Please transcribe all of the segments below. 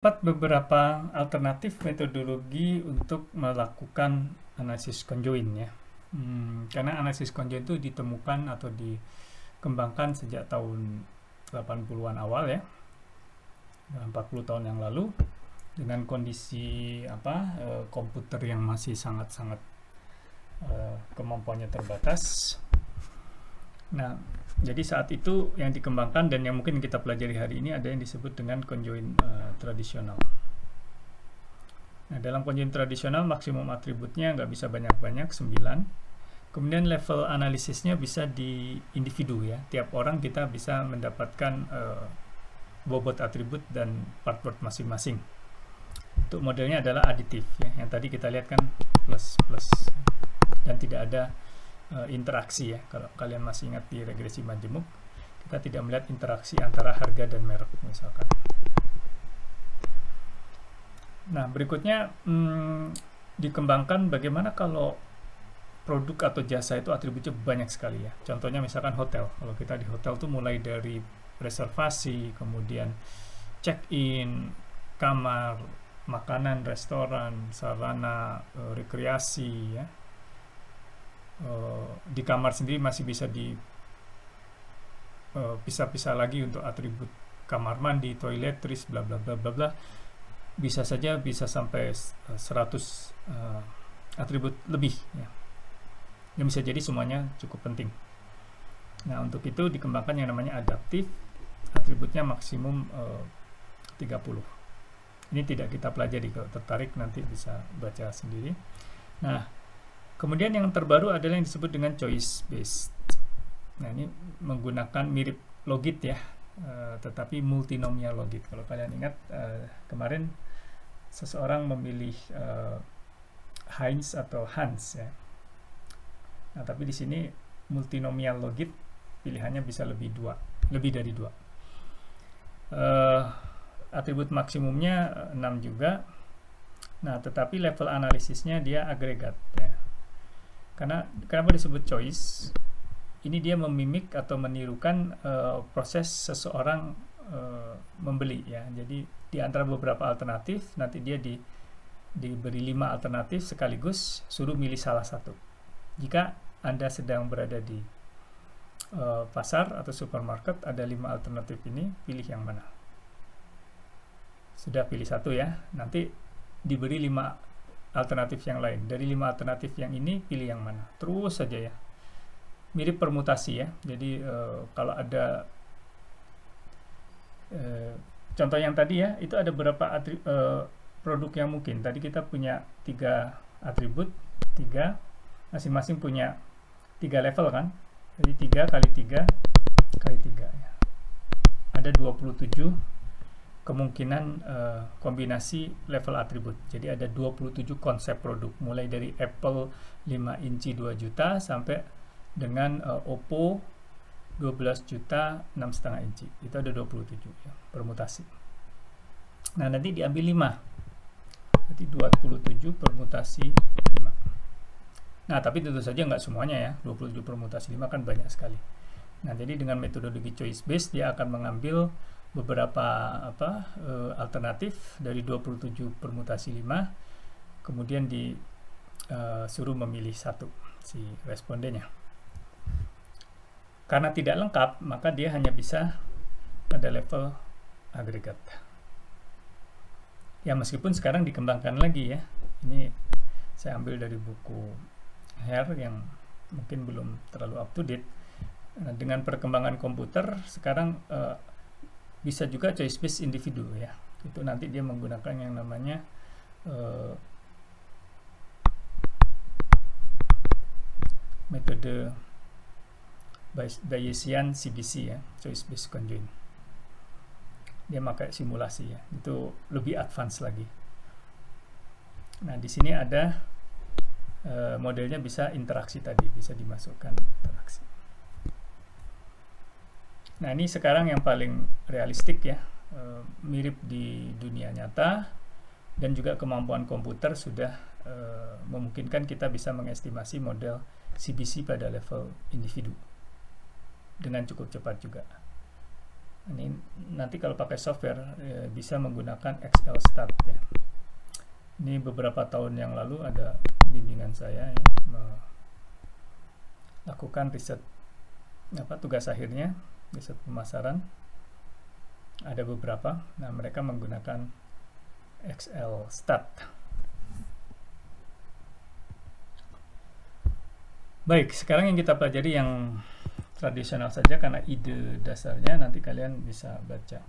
Terdapat beberapa alternatif metodologi untuk melakukan analisis conjoint ya. Karena analisis conjoint itu ditemukan atau dikembangkan sejak tahun 80-an awal ya, 40 tahun yang lalu, dengan kondisi komputer yang masih sangat-sangat kemampuannya terbatas. Nah, jadi saat itu yang dikembangkan dan yang mungkin kita pelajari hari ini ada yang disebut dengan conjoint tradisional. Nah, dalam conjoint tradisional maksimum atributnya nggak bisa banyak-banyak, 9. Kemudian level analisisnya bisa di individu ya. Tiap orang kita bisa mendapatkan bobot atribut dan part-part masing-masing. Untuk modelnya adalah aditif ya. Yang tadi kita lihat kan plus dan tidak ada interaksi ya. Kalau kalian masih ingat di regresi majemuk, kita tidak melihat interaksi antara harga dan merek misalkan. Nah, berikutnya dikembangkan bagaimana kalau produk atau jasa itu atributnya banyak sekali ya. Contohnya misalkan hotel. Kalau kita di hotel tuh mulai dari reservasi, kemudian check-in, kamar, makanan, restoran, sarana rekreasi ya. Di kamar sendiri masih bisa pisah-pisah lagi untuk atribut kamar mandi, toiletries, bla bla bla bla bla. Bisa saja bisa sampai 100 atribut lebih ya. Yang bisa jadi semuanya cukup penting. Nah, untuk itu dikembangkan yang namanya adaptif, atributnya maksimum 30. Ini tidak kita pelajari, kalau tertarik nanti bisa baca sendiri. Nah, kemudian yang terbaru adalah yang disebut dengan choice based. Nah, ini menggunakan mirip logit ya, tetapi multinomial logit. Kalau kalian ingat kemarin seseorang memilih Heinz atau Hans ya. Nah, tapi di sini multinomial logit pilihannya bisa lebih dari 2. Atribut maksimumnya 6 juga. Nah, tetapi level analisisnya dia agregat ya. Kenapa disebut choice? Ini dia memimik atau menirukan proses seseorang membeli ya. Jadi di antara beberapa alternatif nanti dia diberi 5 alternatif sekaligus, suruh milih salah satu. Jika Anda sedang berada di pasar atau supermarket, ada 5 alternatif ini, pilih yang mana? Sudah pilih satu ya. Nanti diberi 5 alternatif yang lain. Dari 5 alternatif yang ini pilih yang mana, terus saja ya. Mirip permutasi ya. Jadi kalau ada contoh yang tadi ya, itu ada beberapa produk yang mungkin. Tadi kita punya 3 atribut, 3 masing-masing punya 3 level kan. Jadi 3 kali 3 kali 3 ya. Ada 27 kemungkinan kombinasi level atribut. Jadi ada 27 konsep produk, mulai dari Apple 5 inci 2 juta sampai dengan Oppo 12 juta 6,5 inci. Itu ada 27 ya, permutasi. Nah, nanti diambil 5. Berarti 27 permutasi 5. Nah, tapi tentu saja nggak semuanya ya. 27 permutasi 5 kan banyak sekali. Nah, jadi dengan metodologi choice based dia akan mengambil beberapa alternatif dari 27 permutasi 5, kemudian disuruh memilih satu si respondennya. Karena tidak lengkap, maka dia hanya bisa pada level agregat. Ya, meskipun sekarang dikembangkan lagi ya. Ini saya ambil dari buku Hare yang mungkin belum terlalu up to date. Nah, dengan perkembangan komputer sekarang bisa juga choice based individu ya. Itu nanti dia menggunakan yang namanya metode Bayesian CBC ya, choice based conjoint. Dia pakai simulasi ya. Itu lebih advance lagi. Nah, di sini ada modelnya bisa interaksi tadi, bisa dimasukkan interaksi. Nah, ini sekarang yang paling realistik ya, mirip di dunia nyata, dan juga kemampuan komputer sudah memungkinkan kita bisa mengestimasi model CBC pada level individu dengan cukup cepat juga. Ini nanti kalau pakai software bisa menggunakan XLStat ya. Ini beberapa tahun yang lalu ada bimbingan saya ya, melakukan riset tugas akhirnya, riset pemasaran. Ada beberapa. Nah, mereka menggunakan XLStat. Baik, sekarang yang kita pelajari yang tradisional saja karena ide dasarnya, nanti kalian bisa baca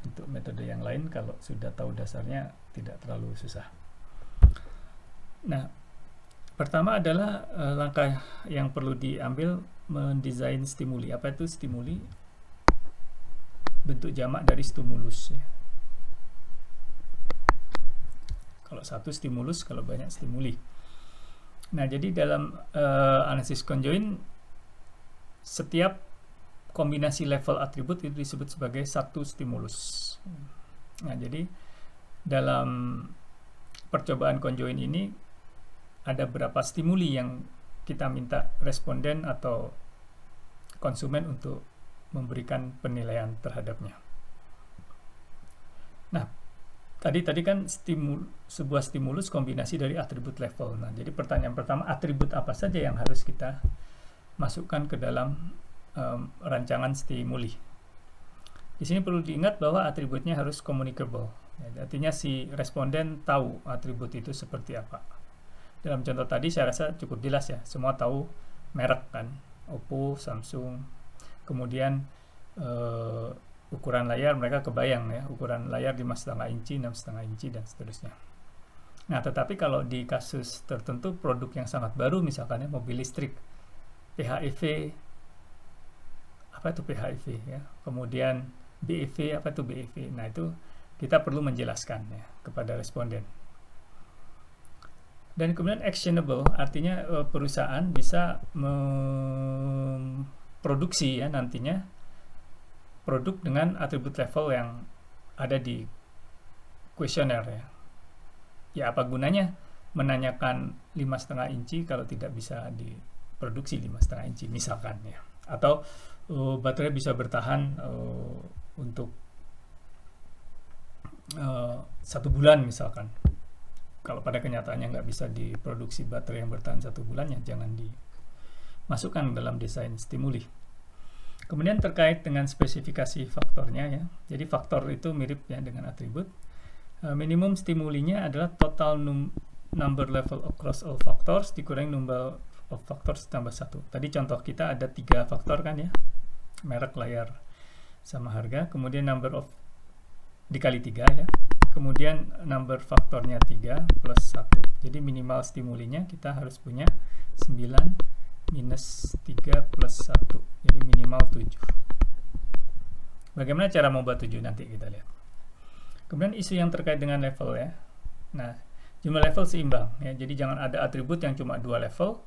untuk metode yang lain kalau sudah tahu dasarnya, tidak terlalu susah. Nah, pertama adalah langkah yang perlu diambil mendesain stimuli. Apa itu stimuli? Bentuk jamak dari stimulus ya. Kalau satu stimulus, kalau banyak stimuli. Nah, jadi dalam analisis conjoint, setiap kombinasi level atribut itu disebut sebagai satu stimulus. Nah, jadi dalam percobaan conjoint ini ada berapa stimuli yang kita minta responden atau konsumen untuk memberikan penilaian terhadapnya. Nah, tadi kan sebuah stimulus kombinasi dari atribut level. Nah, jadi pertanyaan pertama, atribut apa saja yang harus kita masukkan ke dalam rancangan stimuli. Di sini perlu diingat bahwa atributnya harus communicable. Ya, artinya si responden tahu atribut itu seperti apa. Dalam contoh tadi saya rasa cukup jelas ya, semua tahu merek kan, Oppo, Samsung. Kemudian ukuran layar mereka kebayang ya, ukuran layar 5,5 inci, 6,5 inci dan seterusnya. Nah, tetapi kalau di kasus tertentu produk yang sangat baru misalkan ya, mobil listrik, PHEV, apa itu PHEV ya, kemudian BEV, apa itu BEV. Nah, itu kita perlu menjelaskan ya kepada responden. Dan kemudian actionable, artinya perusahaan bisa memproduksi ya nantinya produk dengan atribut level yang ada di kuesioner ya. Ya, apa gunanya menanyakan 5,5 inci kalau tidak bisa diproduksi 5,5 inci misalkan ya. Atau baterai bisa bertahan untuk 1 bulan misalkan. Kalau pada kenyataannya nggak bisa diproduksi baterai yang bertahan 1 bulan, ya jangan dimasukkan dalam desain stimuli. Kemudian terkait dengan spesifikasi faktornya ya. Jadi faktor itu mirip ya dengan atribut. Minimum stimulinya adalah total number level across all factors dikurangi number of factors tambah 1. Tadi contoh kita ada 3 faktor kan ya. Merek, layar, sama harga. Kemudian number of dikali 3 ya. Kemudian number faktornya 3 plus 1. Jadi minimal stimulinya kita harus punya 9 minus 3 plus 1. Jadi minimal 7. Bagaimana cara membuat 7 nanti kita lihat. Kemudian isu yang terkait dengan level ya. Nah, jumlah level seimbang ya. Jadi jangan ada atribut yang cuma 2 level,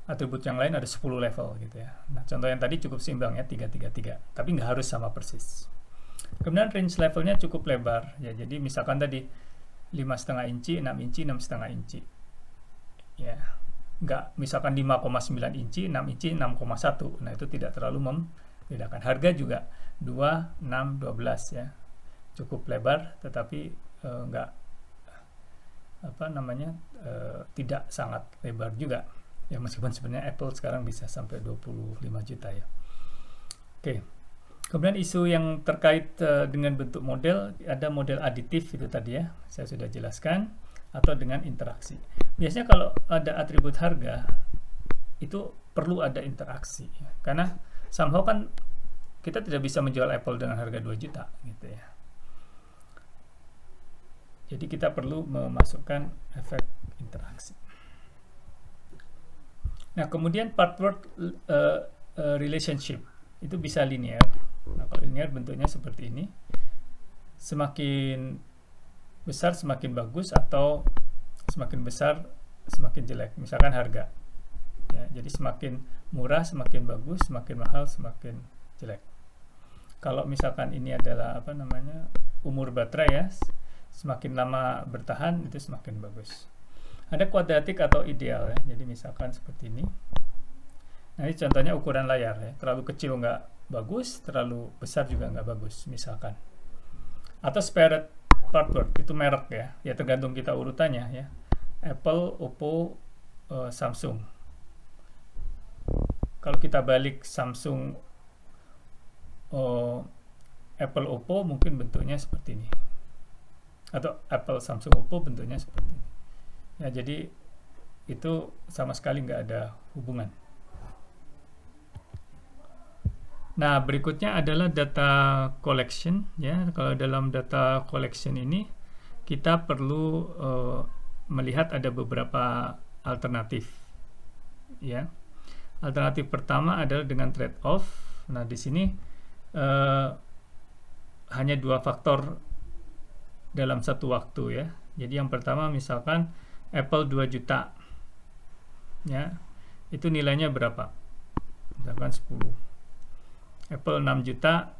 atribut yang lain ada 10 level gitu ya. Nah, contoh yang tadi cukup seimbang ya, 3, 3, 3. Tapi nggak harus sama persis. Kemudian range levelnya cukup lebar ya. Jadi misalkan tadi 5,5 inci, 6 inci, 6,5 inci. Ya. Nggak misalkan 5,9 inci, 6 inci, 6,1. Nah, itu tidak terlalu membedakan. Harga juga 2, 6, 12 ya. Cukup lebar tetapi nggak tidak sangat lebar juga. Ya, meskipun sebenarnya Apple sekarang bisa sampai 25 juta ya. Oke. Kemudian isu yang terkait dengan bentuk model, ada model aditif itu tadi ya, saya sudah jelaskan, atau dengan interaksi. Biasanya kalau ada atribut harga, itu perlu ada interaksi. Karena somehow kan kita tidak bisa menjual Apple dengan harga 2 juta gitu ya. Jadi kita perlu memasukkan efek interaksi. Nah, kemudian part-word relationship itu bisa linear. Nah, kalau linear bentuknya seperti ini. Semakin besar semakin bagus atau semakin besar semakin jelek. Misalkan harga. Ya, jadi semakin murah semakin bagus, semakin mahal semakin jelek. Kalau misalkan ini adalah umur baterai ya, semakin lama bertahan itu semakin bagus. Ada kuadratik atau ideal ya. Jadi misalkan seperti ini. Nah, ini contohnya ukuran layar ya. Terlalu kecil nggak bagus, terlalu besar juga nggak bagus misalkan. Atau spared part word itu merek ya tergantung kita urutannya ya. Apple, Oppo, Samsung. Kalau kita balik Samsung, Apple, Oppo mungkin bentuknya seperti ini, atau Apple, Samsung, Oppo bentuknya seperti ini ya. Jadi itu sama sekali nggak ada hubungan. Nah, berikutnya adalah data collection ya. Kalau dalam data collection ini kita perlu melihat ada beberapa alternatif ya. Alternatif pertama adalah dengan trade-off. Nah, di sini hanya 2 faktor dalam satu waktu ya. Jadi yang pertama misalkan Apple 2 juta ya, itu nilainya berapa? Misalkan 10. Apple 6 juta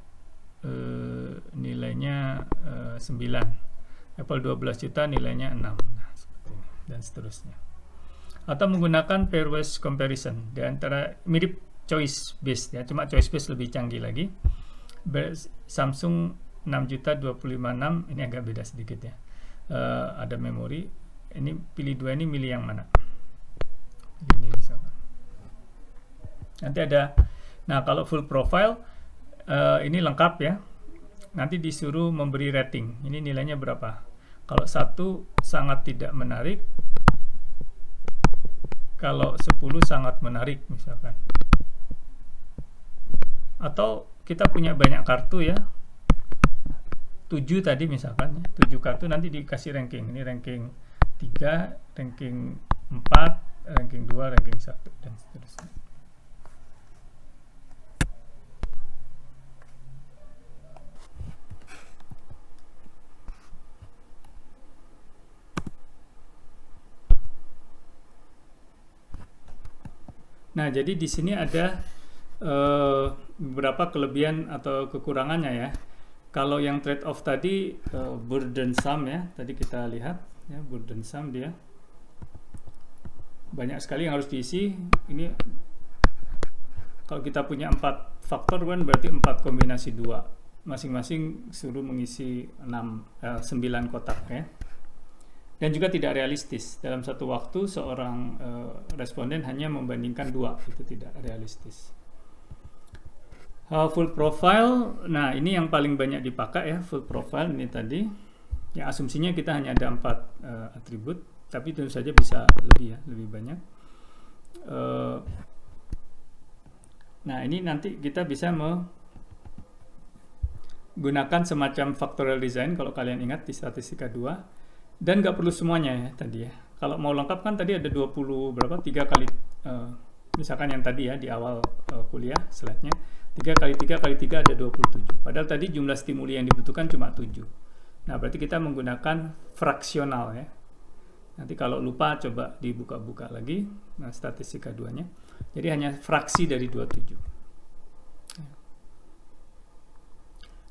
nilainya 9. Apple 12 juta nilainya 6. Nah, seperti ini dan seterusnya. Atau menggunakan pairwise comparison di antara mirip choice based ya, cuma choice based lebih canggih lagi. Samsung 6 juta 25.6 ini agak beda sedikit ya. Ada memori. Ini pilih 2 ini, milih yang mana? Ini misalkan. Nanti ada. Nah, kalau full profile ini lengkap ya. Nanti disuruh memberi rating. Ini nilainya berapa? Kalau 1 sangat tidak menarik. Kalau 10 sangat menarik misalkan. Atau kita punya banyak kartu ya. 7 tadi misalkan ya. 7 kartu nanti dikasih ranking. Ini ranking 3, ranking 4, ranking 2, ranking 1 dan seterusnya. Nah, jadi di sini ada beberapa kelebihan atau kekurangannya ya. Kalau yang trade-off tadi burdensome ya, tadi kita lihat ya, burdensome dia. Banyak sekali yang harus diisi. Ini kalau kita punya 4 faktor kan berarti 4 kombinasi 2. Masing-masing suruh mengisi 9 kotak ya. Dan juga tidak realistis. Dalam satu waktu seorang responden hanya membandingkan 2, itu tidak realistis. Full profile, nah ini yang paling banyak dipakai ya, full profile ini tadi. Ya asumsinya kita hanya ada 4 atribut, tapi tentu saja bisa lebih ya, lebih banyak. Nah ini nanti kita bisa menggunakan semacam factorial design kalau kalian ingat di statistika 2. Dan nggak perlu semuanya ya tadi ya. Kalau mau lengkap kan tadi ada 20 berapa? 3 kali misalkan yang tadi ya di awal kuliah slide-nya 3 kali 3 kali 3 ada 27. Padahal tadi jumlah stimuli yang dibutuhkan cuma 7. Nah, berarti kita menggunakan fraksional ya. Nanti kalau lupa coba dibuka-buka lagi statistika 2-nya. Jadi hanya fraksi dari 27.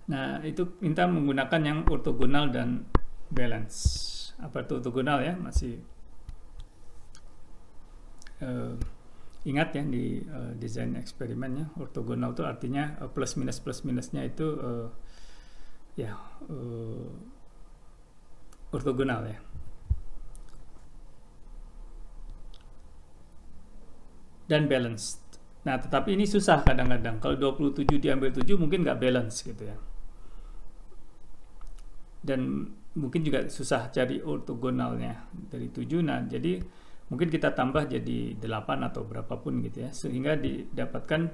Nah, itu minta menggunakan yang ortogonal dan balance. Apa itu ortogonal ya? Masih ingat ya di desain eksperimennya, ortogonal itu artinya plus minusnya itu ortogonal ya. Dan balanced. Nah, tetapi ini susah kadang-kadang. Kalau 27 diambil 7 mungkin nggak balance gitu ya. Dan mungkin juga susah cari ortogonalnya dari 7. Nah, jadi mungkin kita tambah jadi 8 atau berapapun gitu ya, sehingga didapatkan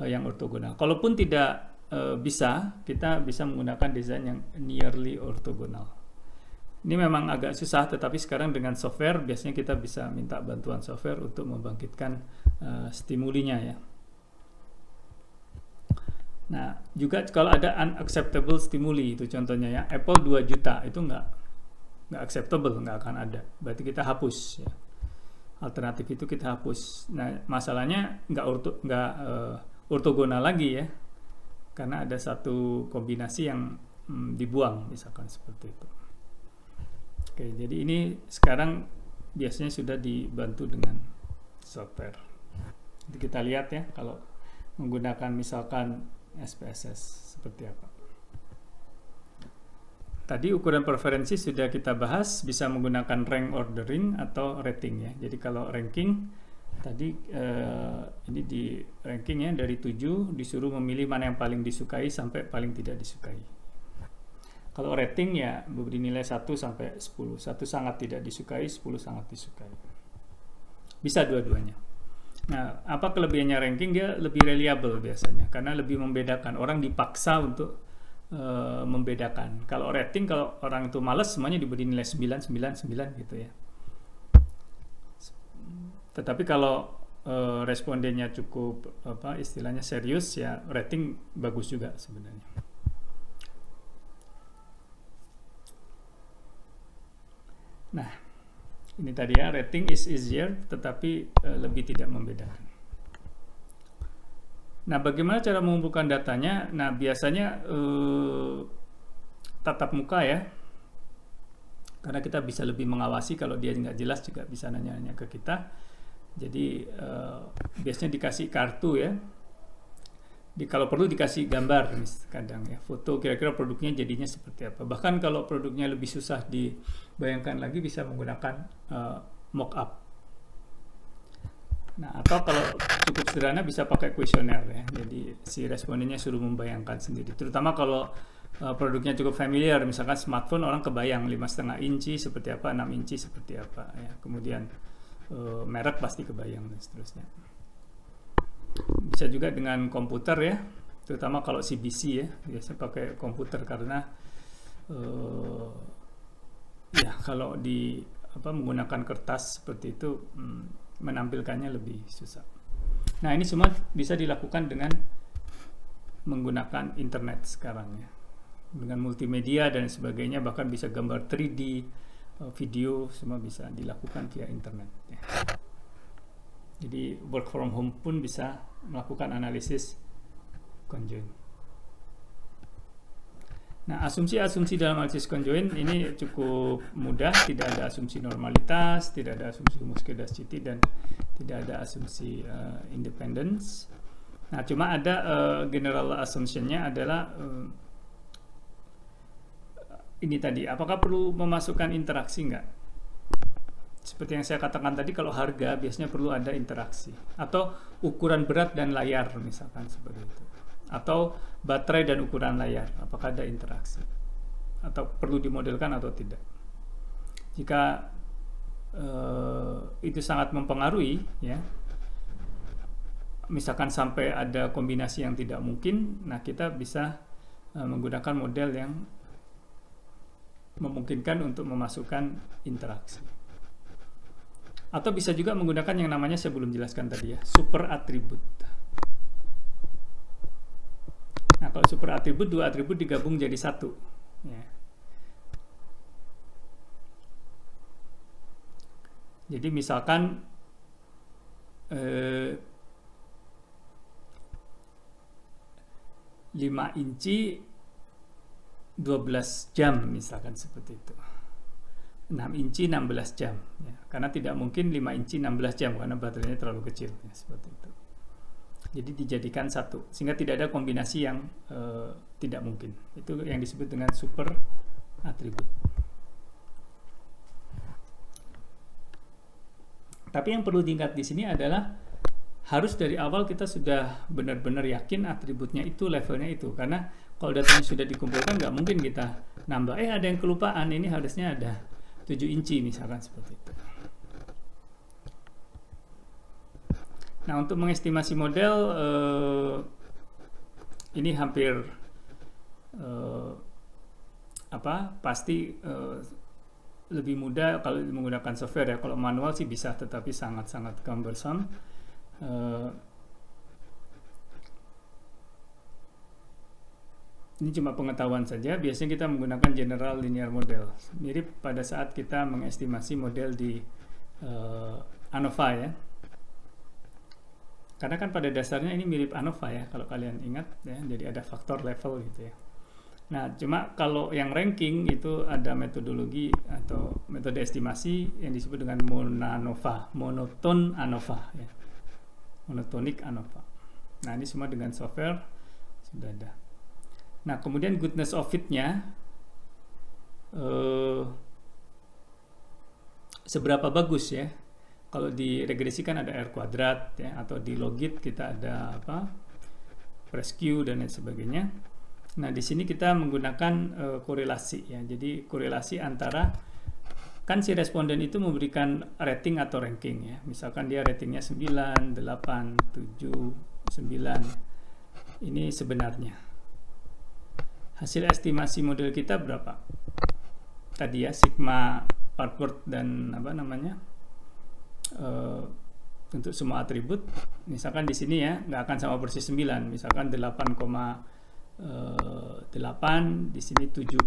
yang ortogonal. Kalaupun tidak bisa, kita bisa menggunakan desain yang nearly ortogonal. Ini memang agak susah, tetapi sekarang dengan software biasanya kita bisa minta bantuan software untuk membangkitkan stimulinya ya. Nah, juga kalau ada unacceptable stimuli, itu contohnya ya, Apple 2 juta, itu nggak acceptable, nggak akan ada. Berarti kita hapus ya. Alternatif itu kita hapus. Nah, masalahnya nggak ortogonal lagi ya, karena ada satu kombinasi yang dibuang, misalkan seperti itu. Oke, jadi ini sekarang biasanya sudah dibantu dengan software. Jadi kita lihat ya, kalau menggunakan misalkan SPSS seperti apa. Tadi ukuran preferensi sudah kita bahas, bisa menggunakan rank ordering atau rating ya. Jadi kalau ranking tadi ini di ranking ya, dari 7 disuruh memilih mana yang paling disukai sampai paling tidak disukai. Kalau rating ya beri nilai 1 sampai 10. 1 sangat tidak disukai, 10 sangat disukai. Bisa dua-duanya. Nah, apa kelebihannya ranking? Dia lebih reliable biasanya karena lebih membedakan. Orang dipaksa untuk membedakan. Kalau rating, kalau orang itu malas, semuanya diberi nilai 9, 9, 9 gitu ya. Tetapi kalau respondennya cukup istilahnya serius ya, rating bagus juga sebenarnya. Nah, ini tadi ya, rating is easier tetapi lebih tidak membedakan. Nah, bagaimana cara mengumpulkan datanya? Nah, biasanya tatap muka ya, karena kita bisa lebih mengawasi. Kalau dia nggak jelas juga bisa nanya-nanya ke kita. Jadi biasanya dikasih kartu ya. Kalau perlu dikasih gambar kadang ya, foto kira-kira produknya jadinya seperti apa. Bahkan kalau produknya lebih susah dibayangkan lagi, bisa menggunakan mock up. Nah, atau kalau cukup sederhana bisa pakai kuesioner ya. Jadi si respondennya suruh membayangkan sendiri. Terutama kalau produknya cukup familiar, misalkan smartphone, orang kebayang 5,5 inci seperti apa, 6 inci seperti apa ya. Kemudian merek pasti kebayang dan seterusnya. Bisa juga dengan komputer ya, terutama kalau CBC ya, biasanya pakai komputer karena ya kalau menggunakan kertas seperti itu menampilkannya lebih susah. Nah, ini semua bisa dilakukan dengan menggunakan internet sekarang ya, dengan multimedia dan sebagainya, bahkan bisa gambar 3D, video, semua bisa dilakukan via internet ya. Jadi work from home pun bisa melakukan analisis conjoint. Nah, asumsi-asumsi dalam analisis conjoint ini cukup mudah, tidak ada asumsi normalitas, tidak ada asumsi homoscedasticity, dan tidak ada asumsi independence. Nah, cuma ada general assumption-nya adalah ini tadi, apakah perlu memasukkan interaksi enggak? Seperti yang saya katakan tadi, kalau harga biasanya perlu ada interaksi, atau ukuran berat dan layar misalkan seperti itu, atau baterai dan ukuran layar, apakah ada interaksi atau perlu dimodelkan atau tidak. Jika itu sangat mempengaruhi ya, misalkan sampai ada kombinasi yang tidak mungkin, nah kita bisa menggunakan model yang memungkinkan untuk memasukkan interaksi. Atau bisa juga menggunakan yang namanya, saya belum jelaskan tadi ya, super atribut. Nah, kalau super atribut, dua atribut digabung jadi satu ya. Jadi misalkan 5 inci 12 jam misalkan seperti itu, 6 inci 16 jam ya. Karena tidak mungkin 5 inci 16 jam karena baterainya terlalu kecil ya, seperti itu. Jadi dijadikan satu sehingga tidak ada kombinasi yang tidak mungkin. Itu yang disebut dengan super atribut. Tapi yang perlu diingat di sini adalah harus dari awal kita sudah benar-benar yakin atributnya itu, levelnya itu. Karena kalau datanya sudah dikumpulkan, nggak mungkin kita nambah. Ada yang kelupaan, ini harusnya ada 7 inci misalkan seperti itu. Nah, untuk mengestimasi model ini hampir pasti lebih mudah kalau menggunakan software ya. Kalau manual sih bisa, tetapi sangat-sangat cumbersome. Ini cuma pengetahuan saja. Biasanya kita menggunakan general linear model, mirip pada saat kita mengestimasi model di ANOVA ya. Karena kan pada dasarnya ini mirip ANOVA ya, kalau kalian ingat ya. Jadi ada faktor level gitu ya. Nah, cuma kalau yang ranking itu ada metodologi atau metode estimasi yang disebut dengan monoton ANOVA ya. Monotonic ANOVA. Nah, ini semua dengan software sudah ada. Nah, kemudian goodness of fit-nya seberapa bagus ya. Kalau diregresikan ada R kuadrat ya, atau di logit kita ada apa? Rescue dan lain sebagainya. Nah, di sini kita menggunakan korelasi ya. Jadi korelasi antara, kan si responden itu memberikan rating atau ranking ya. Misalkan dia ratingnya 9, 8, 7, 9. Ini sebenarnya. Hasil estimasi model kita berapa? Tadi ya, sigma Parkworth dan apa namanya? Untuk semua atribut, misalkan di sini ya nggak akan sama persis 9, misalkan 8,8, di sini 7,9,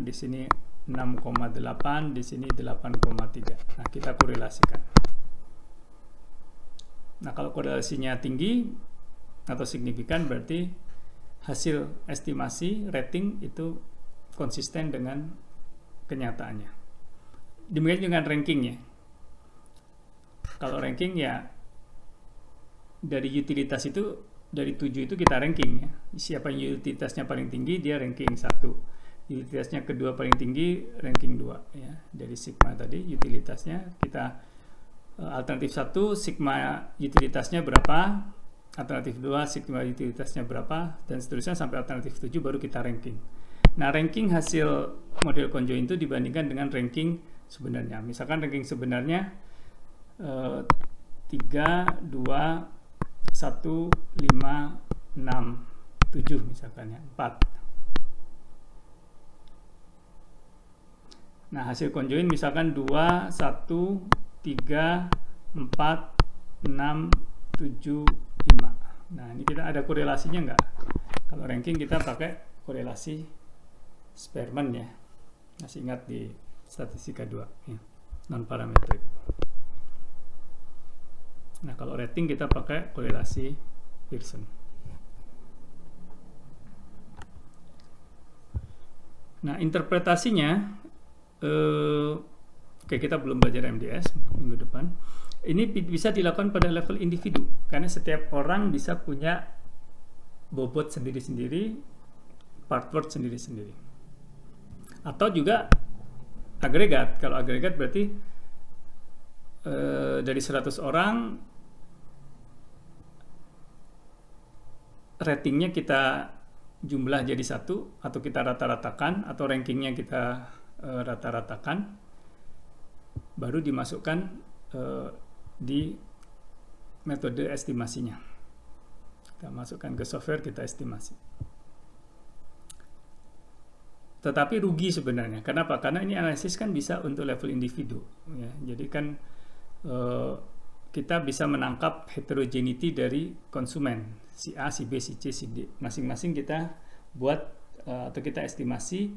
di sini 6,8, di sini 8,3. Nah, kita korelasikan. Nah, kalau korelasinya tinggi atau signifikan, berarti hasil estimasi rating itu konsisten dengan kenyataannya. Demikian dengan ranking ya. Kalau ranking ya dari utilitas itu, dari 7 itu kita ranking ya. Siapa yang utilitasnya paling tinggi, dia ranking 1. Utilitasnya kedua paling tinggi, ranking 2 ya. Dari sigma tadi utilitasnya kita alternatif 1 sigma utilitasnya berapa, alternatif 2 sigma utilitasnya berapa, dan seterusnya sampai alternatif 7 baru kita ranking. Nah, ranking hasil model conjoint itu dibandingkan dengan ranking sebenarnya. Misalkan ranking sebenarnya 3, 2, 1, 5, 6, 7 misalkan ya, 4. Nah, hasil conjoint misalkan 2, 1, 3, 4, 6, 7, 5. Nah, ini kita ada korelasinya enggak? Kalau ranking kita pakai korelasi Spearman ya. Masih ingat di statistika 2 ya, non parametrik. Nah, kalau rating kita pakai korelasi Pearson. Nah, interpretasinya oke, kita belum belajar MDS minggu depan. Ini bisa dilakukan pada level individu, karena setiap orang bisa punya bobot sendiri-sendiri, Parkworth sendiri-sendiri. Atau juga agregat. Kalau agregat berarti dari 100 orang ratingnya kita jumlah jadi 1, atau kita rata-ratakan, atau rankingnya kita rata-ratakan, baru dimasukkan di metode estimasinya. Kita masukkan ke software, kita estimasi. Tetapi rugi sebenarnya. Kenapa? Karena ini analisis kan bisa untuk level individu ya. Jadi kan kita bisa menangkap heterogeneity dari konsumen, si A, si B, si C, si D. Masing-masing kita buat atau kita estimasi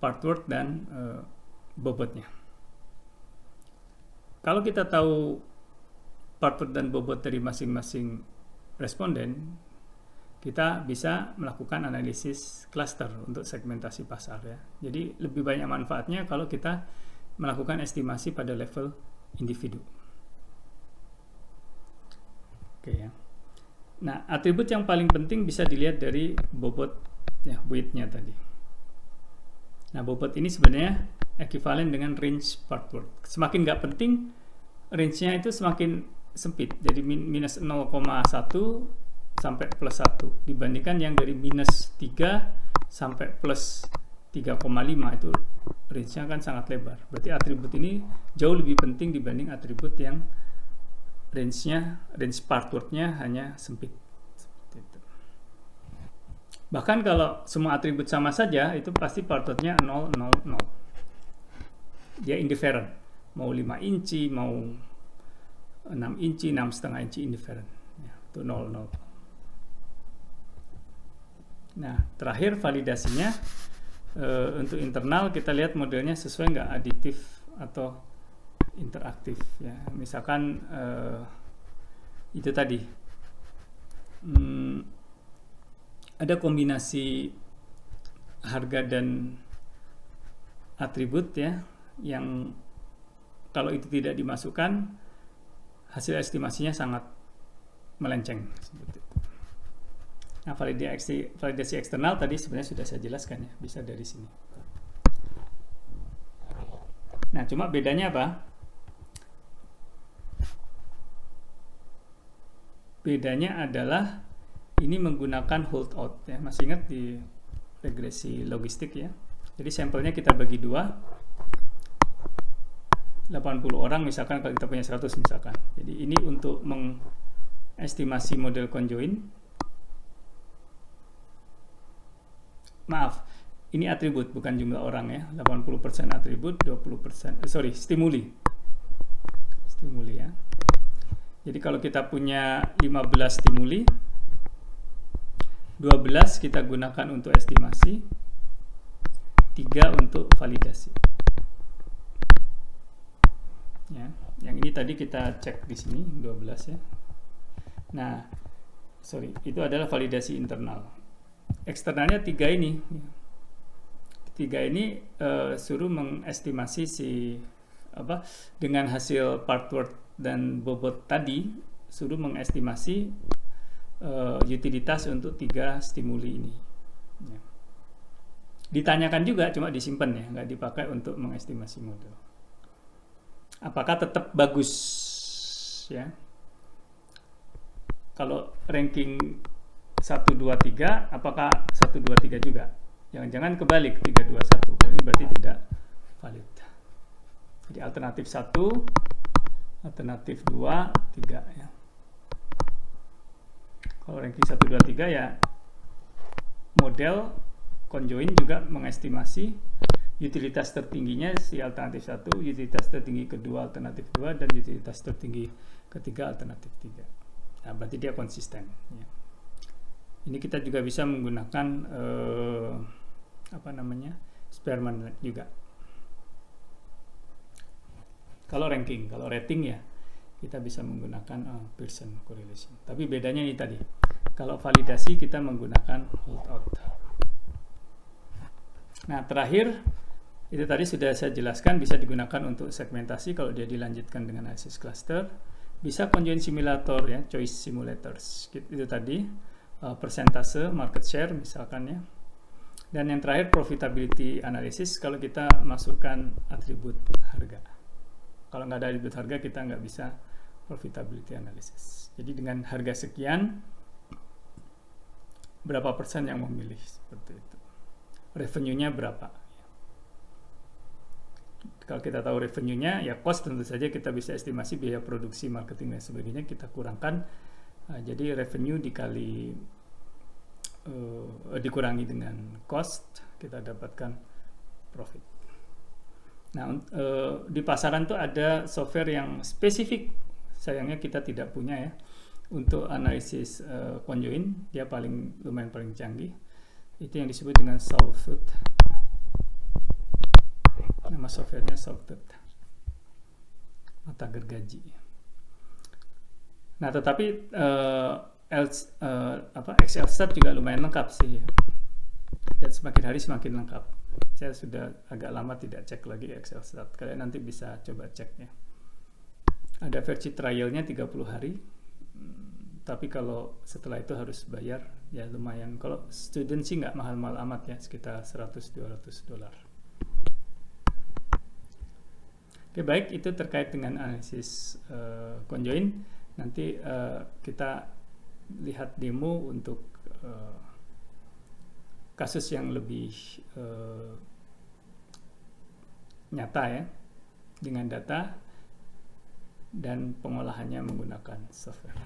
Parkworth dan bobotnya. Kalau kita tahu Parkworth dan bobot dari masing-masing responden, kita bisa melakukan analisis cluster untuk segmentasi pasar ya. Jadi lebih banyak manfaatnya kalau kita melakukan estimasi pada level individu. Oke ya. Nah, atribut yang paling penting bisa dilihat dari bobot ya, weight-nya tadi. Nah, bobot ini sebenarnya ekuivalen dengan range Parkworth. Semakin nggak penting, range-nya itu semakin sempit. Jadi minus 0,1 sampai plus 1 dibandingkan yang dari minus 3 sampai plus 3,5 itu range-nya kan sangat lebar. Berarti atribut ini jauh lebih penting dibanding atribut yang range Parkworth-nya hanya sempit. Seperti itu. Bahkan kalau semua atribut sama saja, itu pasti Parkworth-nya 0, 0, 0. Dia indifferent. Mau 5 inci, mau 6 inci, 6,5 inci indifferent. Ya, itu 0, 0. Nah, terakhir validasinya untuk internal kita lihat modelnya sesuai nggak aditif atau interaktif ya. Misalkan itu tadi ada kombinasi harga dan atribut ya, yang kalau itu tidak dimasukkan hasil estimasinya sangat melenceng seperti itu. Nah, validasi eksternal tadi sebenarnya sudah saya jelaskan ya, bisa dari sini. Nah, cuma bedanya apa? Bedanya adalah ini menggunakan holdout ya. Masih ingat di regresi logistik ya. Jadi sampelnya kita bagi dua, 80 orang misalkan, kalau kita punya 100 misalkan. Jadi ini untuk mengestimasi model conjoin. Maaf, ini atribut bukan jumlah orang ya. 80% atribut, 20% stimuli ya. Jadi kalau kita punya 15 stimuli, 12 kita gunakan untuk estimasi, 3 untuk validasi. Ya, yang ini tadi kita cek di sini 12 ya. Nah, itu adalah validasi internal. Eksternalnya 3 ini. 3 ini suruh mengestimasi dengan hasil part worth dan bobot tadi, suruh mengestimasi utilitas untuk 3 stimuli ini. Ya. Ditanyakan juga, cuma disimpan ya, nggak dipakai untuk mengestimasi model. Apakah tetap bagus ya? Kalau ranking 1, 2, 3, apakah 1, 2, 3 juga? Jangan-jangan kebalik 3, 2, 1. Ini berarti tidak valid. Jadi alternatif 1, alternatif 2, 3 ya. Kalau ranking 1, 2, 3 ya model conjoin juga mengestimasi utilitas tertingginya si alternatif 1, utilitas tertinggi kedua alternatif 2, dan utilitas tertinggi ketiga alternatif 3. Nah, berarti dia konsisten ya. Ini kita juga bisa menggunakan Spearman juga. Kalau ranking, kalau rating ya kita bisa menggunakan Pearson correlation. Tapi bedanya ini tadi. Kalau validasi kita menggunakan holdout. Nah, terakhir itu tadi sudah saya jelaskan, bisa digunakan untuk segmentasi kalau dia dilanjutkan dengan analisis cluster. Bisa conjoint simulator ya, choice simulators. Itu tadi persentase market share misalkan ya. Dan yang terakhir profitability analysis, kalau kita masukkan atribut harga. Kalau nggak ada atribut harga kita nggak bisa profitability analysis. Jadi dengan harga sekian berapa persen yang memilih, seperti itu. Revenue-nya berapa? Kalau kita tahu revenue-nya, ya cost tentu saja kita bisa estimasi biaya produksi, marketing dan sebagainya kita kurangkan. Jadi revenue dikurangi dengan cost, kita dapatkan profit. Nah, di pasaran tuh ada software yang spesifik, sayangnya kita tidak punya ya, untuk analisis conjoin. Dia lumayan paling canggih. Itu yang disebut dengan Sawtooth. Nama softwarenya Sawtooth, mata gergaji. Nah, tetapi Excel stat juga lumayan lengkap sih ya. Dan semakin hari semakin lengkap. Saya sudah agak lama tidak cek lagi Excel stat. Kalian nanti bisa coba cek ya. Ada versi trialnya 30 hari. Tapi kalau setelah itu harus bayar, ya lumayan. Kalau student sih nggak mahal-mahal amat ya, sekitar $100-200. Oke, baik, itu terkait dengan analisis conjoin. Nanti kita lihat demo untuk kasus yang lebih nyata ya, dengan data dan pengolahannya menggunakan software.